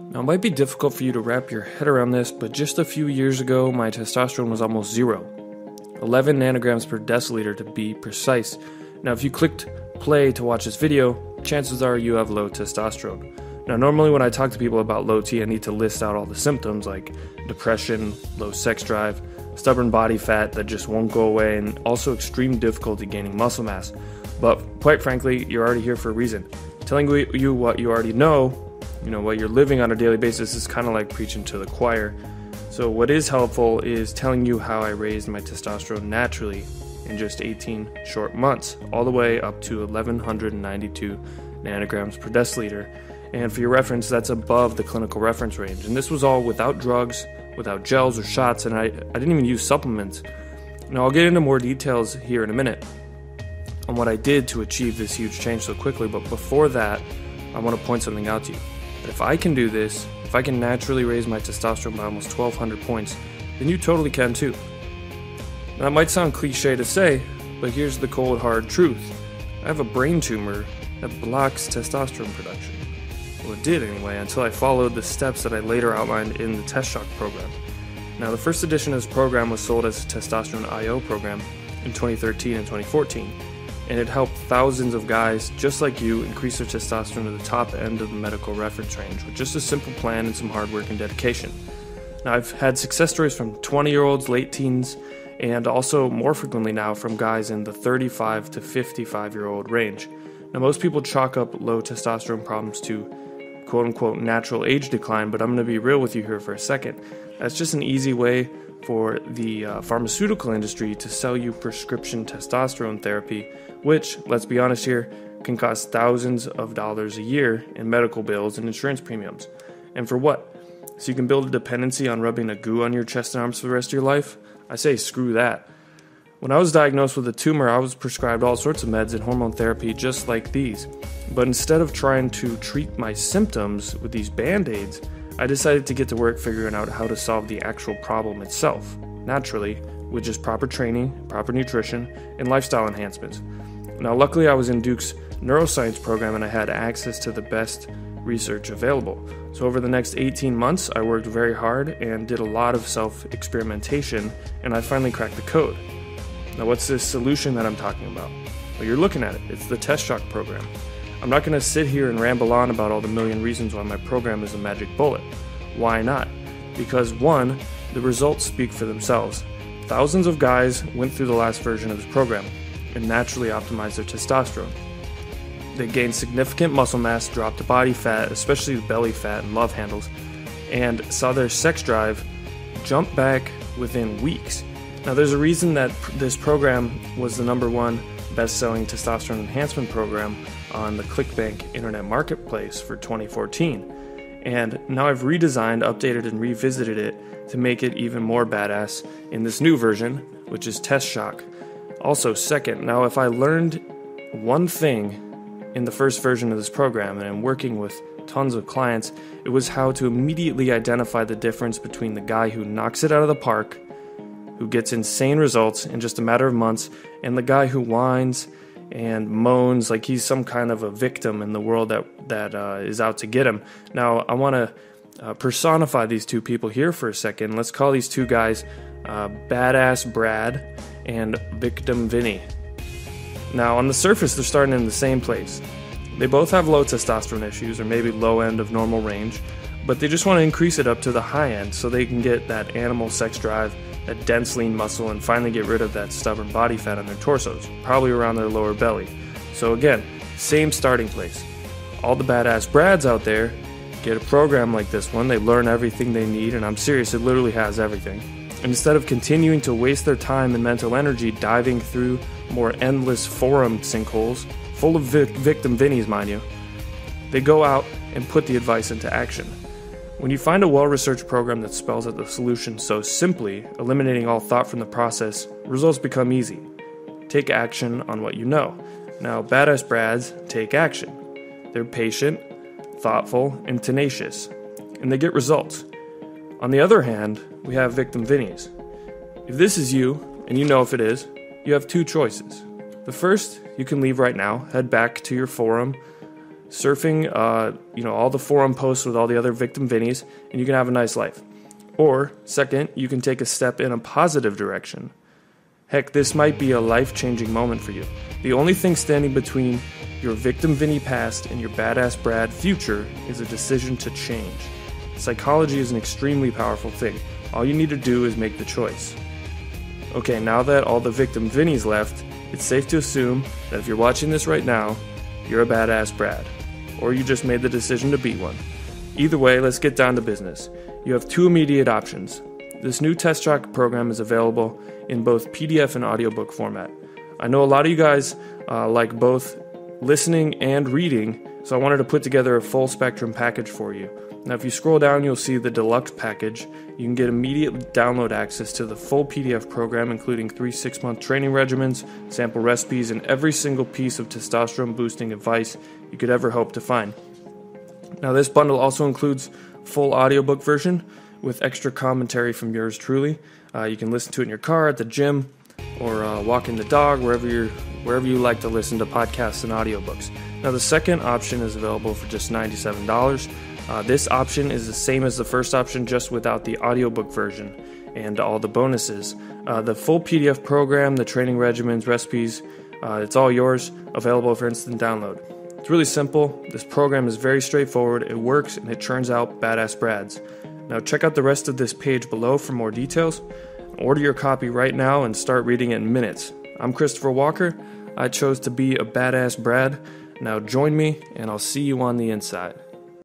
Now, it might be difficult for you to wrap your head around this, but just a few years ago, my testosterone was almost zero. 11 nanograms per deciliter to be precise. Now, if you clicked play to watch this video, chances are you have low testosterone. Now, normally when I talk to people about low T, I need to list out all the symptoms like depression, low sex drive, stubborn body fat that just won't go away, and also extreme difficulty gaining muscle mass. But quite frankly, you're already here for a reason. Telling you what you already know, what you're living on a daily basis, is kind of like preaching to the choir. So what is helpful is telling you how I raised my testosterone naturally in just 18 short months, all the way up to 1192 nanograms per deciliter. And for your reference, that's above the clinical reference range. And this was all without drugs, without gels or shots, and I didn't even use supplements. Now, I'll get into more details here in a minute on what I did to achieve this huge change so quickly, but before that, I want to point something out to you. That if I can do this, if I can naturally raise my testosterone by almost 1,200 points, then you totally can too. Now, that might sound cliche to say, but here's the cold, hard truth. I have a brain tumor that blocks testosterone production. Well, it did anyway, until I followed the steps that I later outlined in the Testshock program. Now, the first edition of this program was sold as a Testosterone IO program in 2013 and 2014, and it helped thousands of guys just like you increase their testosterone to the top end of the medical reference range with just a simple plan and some hard work and dedication. Now, I've had success stories from 20-year-olds, late teens, and also more frequently now from guys in the 35 to 55-year-old range. Now, most people chalk up low testosterone problems to quote-unquote natural age decline, but I'm going to be real with you here for a second. That's just an easy way for the pharmaceutical industry to sell you prescription testosterone therapy, which, let's be honest here, can cost thousands of dollars a year in medical bills and insurance premiums. And for what? So you can build a dependency on rubbing a goo on your chest and arms for the rest of your life? I say screw that. When I was diagnosed with a tumor, I was prescribed all sorts of meds and hormone therapy just like these. But instead of trying to treat my symptoms with these band-aids, I decided to get to work figuring out how to solve the actual problem itself, naturally, with just proper training, proper nutrition, and lifestyle enhancements. Now, luckily, I was in Duke's neuroscience program and I had access to the best research available. So over the next 18 months, I worked very hard and did a lot of self-experimentation, and I finally cracked the code. Now, what's this solution that I'm talking about? Well, you're looking at it. It's the Testshock program. I'm not going to sit here and ramble on about all the million reasons why my program is a magic bullet. Why not? Because one, the results speak for themselves. Thousands of guys went through the last version of this program and naturally optimized their testosterone. They gained significant muscle mass, dropped body fat, especially belly fat and love handles, and saw their sex drive jump back within weeks. Now, there's a reason that this program was the #1 best-selling testosterone enhancement program on the ClickBank Internet Marketplace for 2014. And now I've redesigned, updated, and revisited it to make it even more badass in this new version, which is Testshock. Also, second, now if I learned one thing in the first version of this program, and I'm working with tons of clients, it was how to immediately identify the difference between the guy who knocks it out of the park, who gets insane results in just a matter of months, and the guy who whines and moans like he's some kind of a victim in the world that is out to get him. Now, I want to personify these two people here for a second. Let's call these two guys Badass Brad and Victim Vinny. Now, on the surface, they're starting in the same place. They both have low testosterone issues, or maybe low end of normal range, but they just want to increase it up to the high end so they can get that animal sex drive, that dense lean muscle, and finally get rid of that stubborn body fat on their torsos, probably around their lower belly. So again, same starting place. All the badass Brads out there get a program like this one. They learn everything they need, and I'm serious, it literally has everything. And instead of continuing to waste their time and mental energy diving through more endless forum sinkholes, full of victim Vinnies, mind you, they go out and put the advice into action. When you find a well-researched program that spells out the solution so simply, eliminating all thought from the process, results become easy. Take action on what you know. Now, badass Brads take action. They're patient, thoughtful, and tenacious, and they get results. On the other hand, we have victim Vinnies. If this is you, and you know if it is, you have two choices. The first, you can leave right now, head back to your forum, surfing, all the forum posts with all the other victim Vinnies, and you can have a nice life. Or, second, you can take a step in a positive direction. Heck, this might be a life-changing moment for you. The only thing standing between your victim Vinny past and your badass Brad future is a decision to change. Psychology is an extremely powerful thing. All you need to do is make the choice. Okay, now that all the victim Vinnies left, it's safe to assume that if you're watching this right now, you're a badass Brad. Or you just made the decision to be one. Either way, let's get down to business. You have two immediate options. This new Testshock program is available in both PDF and audiobook format. I know a lot of you guys like both listening and reading, so I wanted to put together a full spectrum package for you. Now if you scroll down, you'll see the deluxe package. You can get immediate download access to the full PDF program, including 3 6-month training regimens, sample recipes, and every single piece of testosterone boosting advice you could ever hope to find. Now this bundle also includes full audiobook version with extra commentary from yours truly. You can listen to it in your car, at the gym, or walking the dog, wherever you like to listen to podcasts and audiobooks. Now the second option is available for just $97. This option is the same as the first option, just without the audiobook version and all the bonuses. The full PDF program, the training regimens, recipes, it's all yours, available for instant download. It's really simple. This program is very straightforward, it works, and it churns out badass Brads. Now check out the rest of this page below for more details. Order your copy right now and start reading it in minutes. I'm Christopher Walker. I chose to be a badass Brad. Now join me, and I'll see you on the inside.